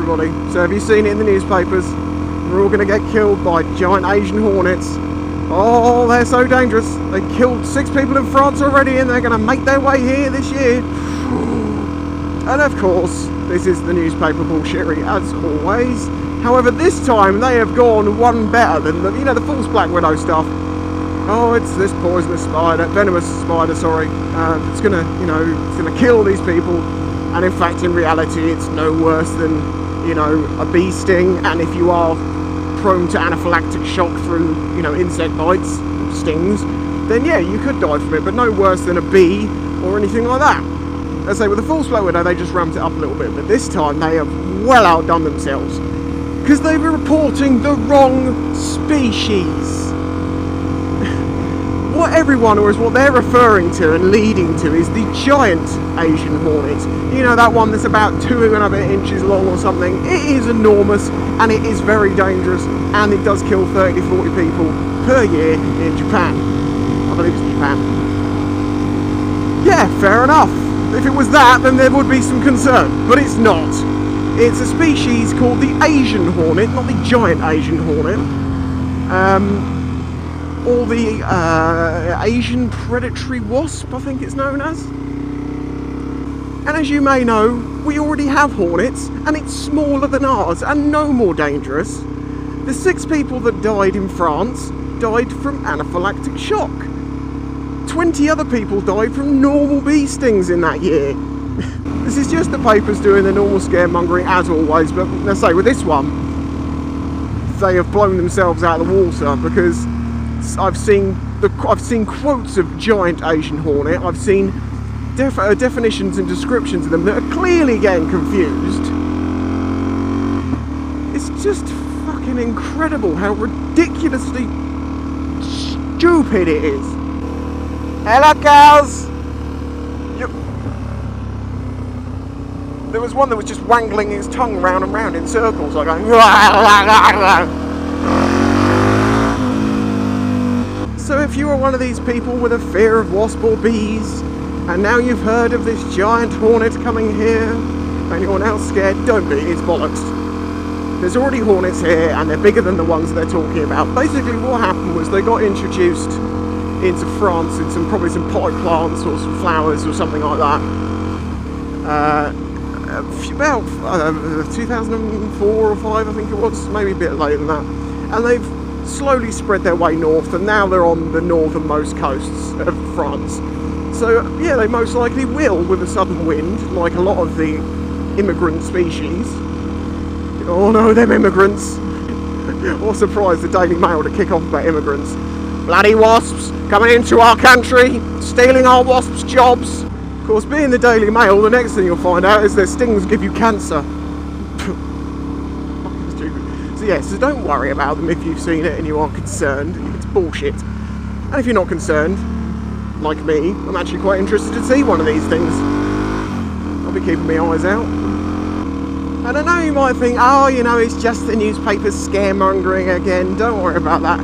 everybody. So have you seen it in the newspapers? We're all going to get killed by giant Asian hornets. Oh, they're so dangerous. They killed 6 people in France already, and they're going to make their way here this year. And of course, this is the newspaper bullshittery as always. However, this time they have gone one better than the, the false Black Widow stuff. Oh, it's this poisonous spider, venomous spider, sorry. It's gonna, it's gonna kill these people. And in fact, in reality, it's no worse than, a bee sting. And if you are prone to anaphylactic shock through, insect bites, stings, then yeah, you could die from it, but no worse than a bee or anything like that. As I say, with the false Black Widow, they just ramped it up a little bit, but this time they have well outdone themselves. Because they were reporting the wrong species. What everyone, or is what they're referring to and leading to, is the giant Asian hornet. That one that's about 2.5 inches long or something. It is enormous, and it is very dangerous, and it does kill 30 to 40 people per year in Japan. I believe it's Japan. Yeah, fair enough. If it was that, then there would be some concern, but it's not. It's a species called the Asian hornet, not the giant Asian hornet. Or the Asian predatory wasp, I think it's known as. And as you may know, we already have hornets, and it's smaller than ours, and no more dangerous. The 6 people that died in France died from anaphylactic shock. 20 other people died from normal bee stings in that year. This is just the papers doing the normal scaremongering as always, but let's say with this one, they have blown themselves out of the water, because I've seen quotes of giant Asian hornet. I've seen definitions and descriptions of them that are clearly getting confused. It's just fucking incredible how ridiculously stupid it is. Hello, cows! Yep. There was one that was just wangling his tongue round and round in circles, like going. So if you are one of these people with a fear of wasp or bees, and now you've heard of this giant hornet coming here, and you're now scared, don't be, it's bollocks. There's already hornets here, and they're bigger than the ones they're talking about. Basically what happened was they got introduced into France in probably some potted plants or some flowers or something like that. About 2004 or 5, I think it was, maybe a bit later than that. And they've slowly spread their way north, and now they're on the northernmost coasts of France. So yeah, they most likely will, with a sudden wind, like a lot of the immigrant species. Oh no, them immigrants. What a surprise, the Daily Mail to kick off about immigrants. Bloody wasps coming into our country, stealing our wasps' jobs. Of course, being the Daily Mail, the next thing you'll find out is their stings give you cancer. Fucking stupid. So yeah, so don't worry about them if you've seen it and you aren't concerned. It's bullshit. And if you're not concerned, like me, I'm actually quite interested to see one of these things. I'll be keeping my eyes out. And I know you might think, oh, it's just the newspapers scaremongering again. Don't worry about that.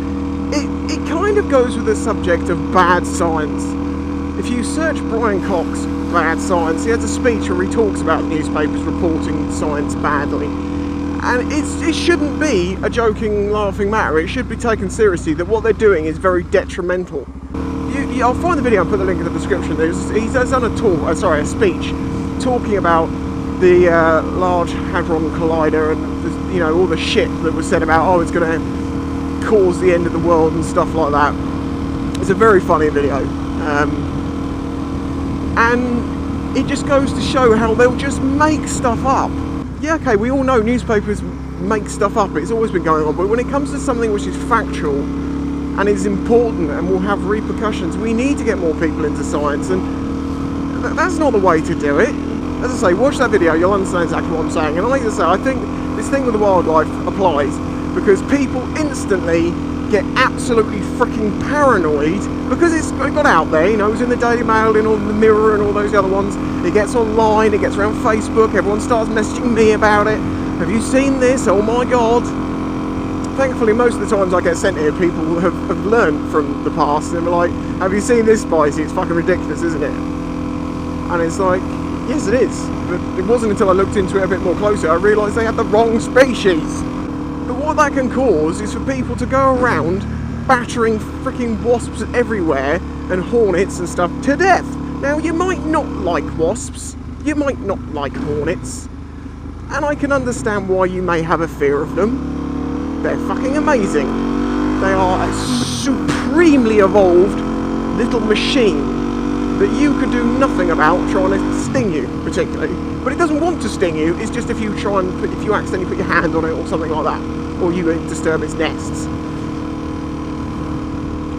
It kind of goes with the subject of bad science. If you search Brian Cox bad science, he has a speech where he talks about newspapers reporting science badly. And it shouldn't be a joking, laughing matter. It should be taken seriously that what they're doing is very detrimental. I'll find the video and put the link in the description. He's done a speech talking about the Large Hadron Collider and all the shit that was said about it's going to cause the end of the world and stuff like that. It's a very funny video, and it just goes to show how they'll just make stuff up. Yeah, okay, we all know newspapers make stuff up. It's always been going on, but when it comes to something which is factual and is important and will have repercussions, we need to get more people into science, and that's not the way to do it. As I say, watch that video, you'll understand exactly what I'm saying. And like I say, I think this thing with the wildlife applies because people instantly get absolutely freaking paranoid because it got out there, it was in the Daily Mail, in all the Mirror and all those other ones. It gets online, it gets around Facebook, everyone starts messaging me about it. Have you seen this? Oh my god. Thankfully, most of the times I get sent here, people have learned from the past, and they're like, have you seen this, Spicy? It's fucking ridiculous, isn't it? And it's like, Yes, it is. But it wasn't until I looked into it a bit more closer I realised they had the wrong species. But what that can cause is for people to go around battering freaking wasps everywhere and hornets and stuff to death. Now, you might not like wasps, you might not like hornets, and I can understand why you may have a fear of them. They're fucking amazing. They are a supremely evolved little machine that you could do nothing about trying to sting you, particularly. But it doesn't want to sting you, it's just if you accidentally put your hand on it or something like that, or you disturb its nests.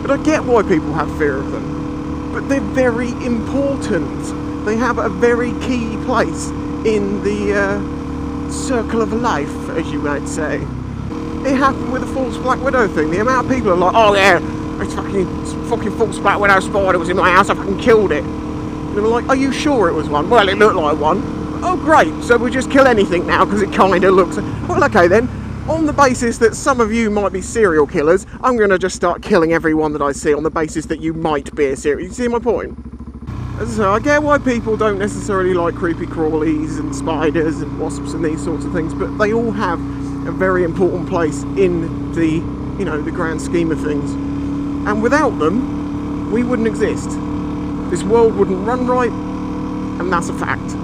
But I get why people have fear of them. But they're very important. They have a very key place in the circle of life, as you might say. It happened with the false black widow thing. The amount of people are like, oh yeah, it's fucking false black widow spider was in my house, I fucking killed it. And they were like, are you sure it was one? Well, it looked like one. Oh great, so we'll just kill anything now because it kind of looks... Well, okay then. On the basis that some of you might be serial killers, I'm going to just start killing everyone that I see on the basis that you might be a serial... You see my point? So I get why people don't necessarily like creepy crawlies and spiders and wasps and these sorts of things, but they all have a very important place in the, you know, the grand scheme of things. And without them, we wouldn't exist. This world wouldn't run right, and that's a fact.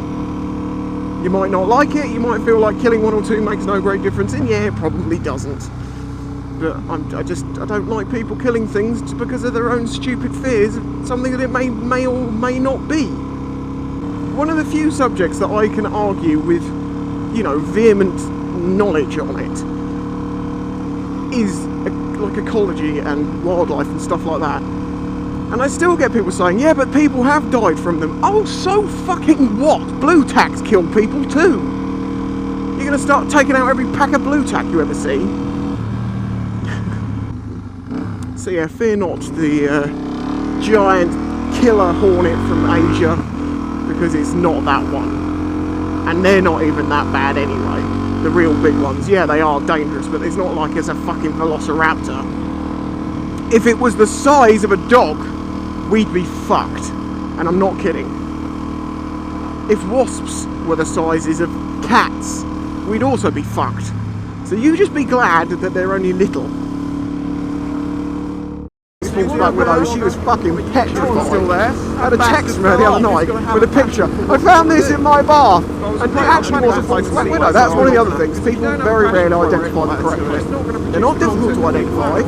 You might not like it, you might feel like killing one or two makes no great difference, and yeah, it probably doesn't. But I don't like people killing things just because of their own stupid fears of something that it may or may not be. One of the few subjects that I can argue with, you know, vehement knowledge on it is like ecology and wildlife and stuff like that. And I still get people saying, yeah, but people have died from them. Oh, so fucking what? Blue tacks kill people too. You're going to start taking out every pack of blue tack you ever see. So yeah, fear not the giant killer hornet from Asia, because it's not that one. And they're not even that bad anyway. The real big ones, yeah, they are dangerous, but it's not like it's a fucking velociraptor. If it was the size of a dog, we'd be fucked. And I'm not kidding. If wasps were the sizes of cats, we'd also be fucked. So you just be glad that they're only little. False black widow, she was fucking petrified. Still there. I had a text from her the other night with a picture. I found this in my bath, and it actually was a false black widow. That's one of the other things. People very rarely identify them correctly. They're not difficult to identify.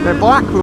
They're black.